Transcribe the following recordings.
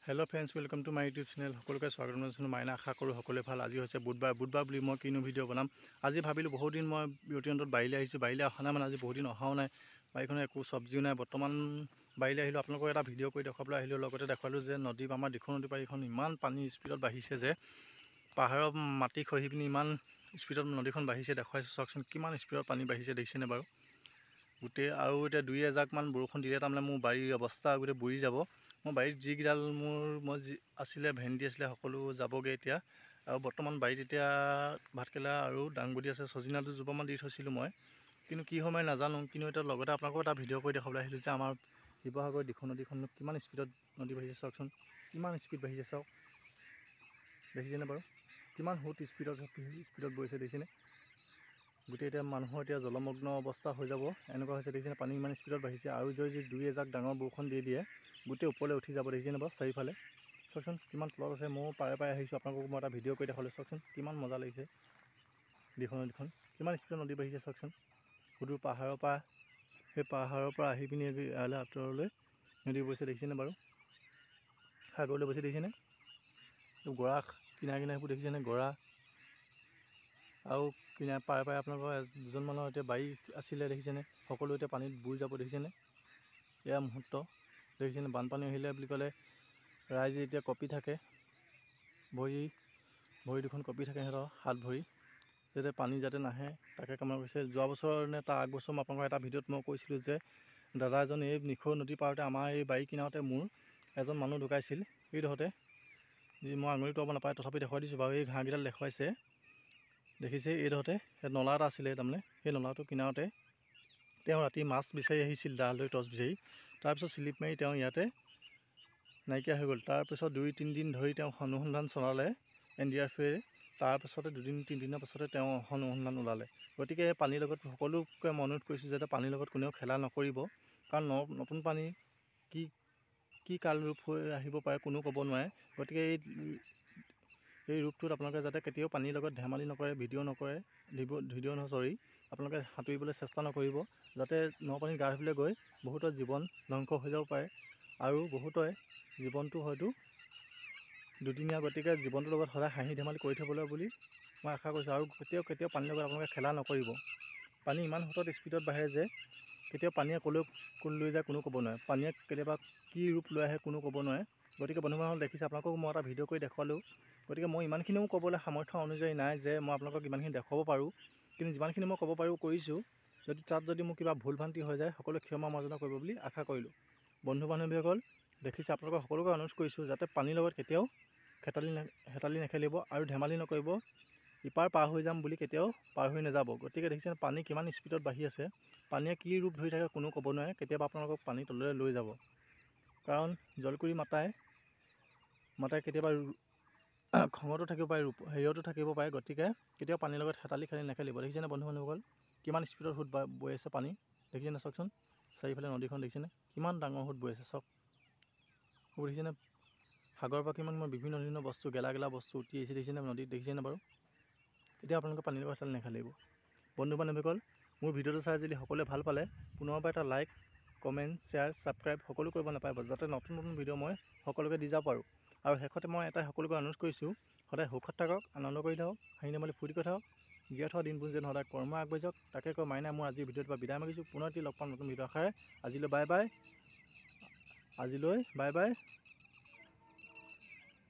Hello friends, welcome to my YouTube channel. সকলকে স্বাগত জনাইছোঁ। মাইনা আশা কৰোঁ সকলোৱে ভাল। আজি হৈছে বুধবাৰ বুলি মই কিনো ভিডিঅ' বনাম। আজি ভাবিলোঁ বহুত দিন মই বিৰতি অন্তত বাৰীলৈ আহিছোঁ। বাৰীলৈ অহা নাই মানে আজি বহুত দিন অহাও নাই। বাৰীখনত একো চব্জিও নাই। বৰ্তমান বাৰীলৈ আহিলোঁ, আপোনালোকক এটা ভিডিঅ' কৰি দেখুৱাবলৈ আহিলোঁ। লগতে দেখুৱালোঁ যে আমাৰ দিখৌ নদী পাৰিখন ইমান পানী স্পীডত বাঢ়িছে যে পাহাৰৰ মাটি খহি পিনি ইমান স্পীডত নদীখন বাঢ়িছে। দেখুৱাইছোঁ চাওকচোন কিমান স্পীডত পানী বাঢ়িছে, দেখিছেনে বাৰু? গোটেই আৰু এতিয়া 2-এজাকমান বৰষুণ দিলে তাৰমানে মোৰ বাৰীৰ অৱস্থা গোটেই বুৰি যাব। মই বাৰীত যিকেইডাল আছিলে ভেন্দি আছিলে সকলো যাবগৈ এতিয়া। আৰু বৰ্তমান বাৰীত এতিয়া ভাতকেৰেলা আৰু দাংবডি আছে। ছজিনা দুজোপামান দি থৈছিলোঁ মই, কিন্তু কি হয় মই নাজানো। কিন্তু এতিয়া লগতে আপোনালোকক এটা ভিডিঅ' কৰি দেখাবলৈ আহিলোঁ যে আমাৰ শিৱসাগৰ দিখৌ নদীখন কিমান স্পীডত নদী বাঢ়িছে চাওকচোন। কিমান স্পীড বাঢ়িছে চাওক, দেখিছেনে বাৰু? কিমান সুত স্পীডত বৈছে দেখিছেনে? গোটেই এতিয়া মানুহৰ এতিয়া জলমগ্ন অৱস্থা হৈ যাব এনেকুৱা হৈছে, দেখিছেনে? পানী ইমান স্পীডত বাঢ়িছে আৰু যদি 2-এজাক ডাঙৰ বৰষুণ দি দিয়ে গোটেই ওপৰলৈ উঠি যাব, দেখিছেনে বাৰু? চাৰিওফালে চাওকচোন কিমান তলত আছে। মই পাৰে আহিছোঁ, আপোনালোকক মই এটা ভিডিঅ' কৰি দেখালোঁ। চাওকচোন কিমান মজা লাগিছে। দিখৌ নদীখন কিমান স্পীডত নদী বাঢ়িছে চাওকচোন। সুদূৰ পাহাৰৰ পৰা আহি পিনি ইয়ালৈ আঁতৰলৈ নদী বৈছে, দেখিছেনে বাৰু? সাগৰলৈ বৈছে, দেখিছেনে? গৰা কিনাৰে সেইবোৰ দেখিছেনে? গৰা আৰু কিনাৰে পাৰে আপোনালোকৰ দুজনমানৰ এতিয়া বাৰী আছিলে, দেখিছেনে? সকলো এতিয়া পানীত বুৰি যাব, দেখিছেনে? এয়া মুহূৰ্ত দেখিছেনে? বানপানী আহিলে বুলি ক'লে ৰাইজে এতিয়া কঁপি থাকে, ভৰি দুখন কঁপি থাকে সিহঁতৰ হাত ভৰি, যাতে পানী যাতে নাহে তাকে কামনা কৰিছে। যোৱা বছৰ নে তাৰ আগবছৰ মই আপোনালোকৰ এটা ভিডিঅ'ত মই কৈছিলোঁ যে দাদা এজন এই দিখৌ নদী পাৰতে আমাৰ এই বাৰী কিনাৰতে মোৰ এজন মানুহ ঢুকাইছিল। এইডোখৰতে যি মই আঙুলি টুৱাব নাপায় তথাপি দেখুৱাই দিছোঁ বাৰু। এই ঘাঁহকেইডাল দেখুৱাইছে, দেখিছে? এইডোখৰতে নলা এটা আছিলে তাৰমানে, সেই নলাটোৰ কিনাৰতে তেওঁ ৰাতি মাছ বিচাৰি আহিছিল, দাল লৈ টৰ্চ বিচাৰি। তাৰপিছত স্লিপ মাৰি তেওঁ ইয়াতে নাইকিয়া হৈ গ'ল। তাৰপিছত 2-3 দিন ধৰি তেওঁ অনুসন্ধান চলালে NDRF-এ। তাৰপিছতে 2-3 দিনৰ পাছতে তেওঁ অনুসন্ধান ওলালে। গতিকে পানীৰ লগত সকলোকে মই অনুৰোধ কৰিছোঁ যাতে পানীৰ লগত কোনেও খেলা নকৰিব, কাৰণ নতুন পানী কি কাল ৰূপ হৈ আহিব পাৰে কোনো ক'ব নোৱাৰে। গতিকে এই ৰূপটোত আপোনালোকে যাতে কেতিয়াও পানীৰ লগত ধেমালি নকৰে, আপোনালোকে সাঁতুৰিবলৈ চেষ্টা নকৰিব, যাতে নপানীত গা ধুবলৈ গৈ বহুতৰ জীৱন ধ্বংস হৈ যাব পাৰে আৰু বহুতৰে জীৱনটো হয়তো দুদিনীয়া। গতিকে জীৱনটোৰ লগত সদায় হাঁহি ধেমালি কৰি থ'বলৈ বুলি মই আশা কৰিছোঁ। আৰু কেতিয়াও পানীৰ লগত আপোনালোকে খেলা নকৰিব। পানী ইমান সোঁতত স্পীডত বাঢ়ে যে কেতিয়াও পানীয়ে ক'লৈ লৈ যায় কোনো ক'ব নোৱাৰে। পানীয়ে কেতিয়াবা কি ৰূপ লৈ আহে কোনো ক'ব নোৱাৰে। গতিকে বন্ধুবান্ধৱ দেখিছে, আপোনালোকক মই এটা ভিডিঅ' কৰি দেখুৱালোঁ। গতিকে মই ইমানখিনিও ক'বলৈ সামৰ্থ্য অনুযায়ী নাই যে মই আপোনালোকক ইমানখিনি দেখুৱাব পাৰোঁ, কিন্তু যিমানখিনি মই ক'ব পাৰোঁ কৰিছোঁ। যদি মোৰ কিবা ভুল ভ্ৰান্তি হৈ যায় সকলোৱে ক্ষমা মাৰ্জনা কৰিব বুলি আশা কৰিলোঁ। বন্ধু বান্ধৱীসকল দেখিছে, আপোনালোকক সকলোকে অনুৰোধ কৰিছোঁ যাতে পানীৰ লগত কেতিয়াও হেতালি নেখেলিব আৰু ধেমালি নকৰিব। ইপাৰ পাৰ হৈ যাম বুলি কেতিয়াও পাৰ হৈ নাযাব। গতিকে দেখিছেনে পানী কিমান স্পীডত বাঢ়ি আছে। পানীয়ে কি ৰূপ ধৰি থাকে কোনো ক'ব নোৱাৰে। কেতিয়াবা আপোনালোকক পানী তললৈ লৈ যাব, কাৰণ জলকুৰি মাতাই কেতিয়াবা খঙতো থাকিব পাৰে, হেৰিয়তো থাকিব পাৰে। গতিকে কেতিয়াও পানীৰ লগত হেতালি খেলি নেখেলিব। দেখিছেনে বন্ধু বান্ধৱীসকল কিমান স্পীডত সোঁত বৈ আছে পানী, দেখিছেনে? চাওকচোন চাৰিওফালে নদীখন দেখিছেনে কিমান ডাঙৰ সোঁত বৈ আছে। চাওক দেখিছেনে? সাগৰৰ পৰা কিমান বিভিন্ন ধৰণৰ বস্তু গেলা বস্তু উটি আহিছে, দেখিছেনে নদীত, দেখিছেনে বাৰু? এতিয়া আপোনালোকে পানীৰ লগত হেতালি নেখেলিব। বন্ধু বান্ধৱীসকল মোৰ ভিডিঅ'টো চাই যদি সকলোৱে ভাল পালে পুনৰবাৰ এটা লাইক, কমেণ্ট, শ্বেয়াৰ, ছাবস্ক্ৰাইব সকলো কৰিব নাপাহৰিব, যাতে নতুন ভিডিঅ' মই সকলোকে দি যাব পাৰোঁ। আৰু শেষতে মই এটা সকলোকে অনুৰোধ কৰিছোঁ, সদায় সুখত থাকক, আনন্দ কৰি থাকক, হাঁহি ধেমালি ফূৰ্তি কৰি থাকক, জীয়াই থকা দিনবোৰ যেন সদায় কৰ্ম আগবাঢ়ি যাওক। তাকে কৈ মাইনাই মোৰ আজিৰ ভিডিঅ'টোৰ পৰা বিদায় মাগিছোঁ। পুনৰ লগ পাম নতুন ভিডিঅ' আশাৰে। আজিলৈ বাই বাই।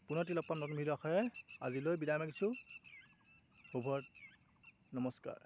পুনৰ লগ পাম নতুন ভিডিঅ' আশাৰে। আজিলৈ বিদায় মাগিছোঁ। শুভ নমস্কাৰ।